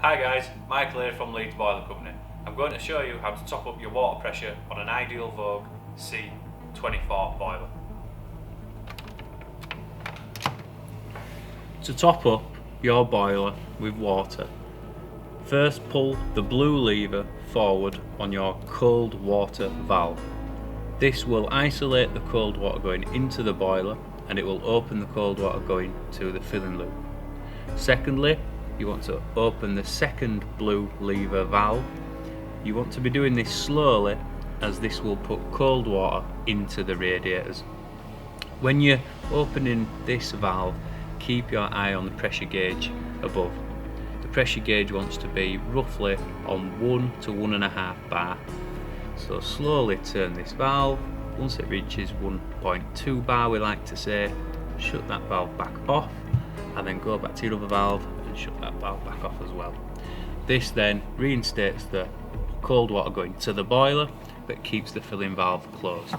Hi guys, Michael here from Leeds Boiler Company. I'm going to show you how to top up your water pressure on an Ideal Vogue C24 boiler. To top up your boiler with water, first pull the blue lever forward on your cold water valve. This will isolate the cold water going into the boiler and it will open the cold water going to the filling loop. Secondly, you want to open the second blue lever valve. You want to be doing this slowly as this will put cold water into the radiators. When you're opening this valve, keep your eye on the pressure gauge above. The pressure gauge wants to be roughly on 1 to 1.5 bar. So slowly turn this valve. Once it reaches 1.2 bar, we like to say, shut that valve back off and then go back to your other valve and shut that valve back off as well. This then reinstates the cold water going to the boiler but keeps the filling valve closed.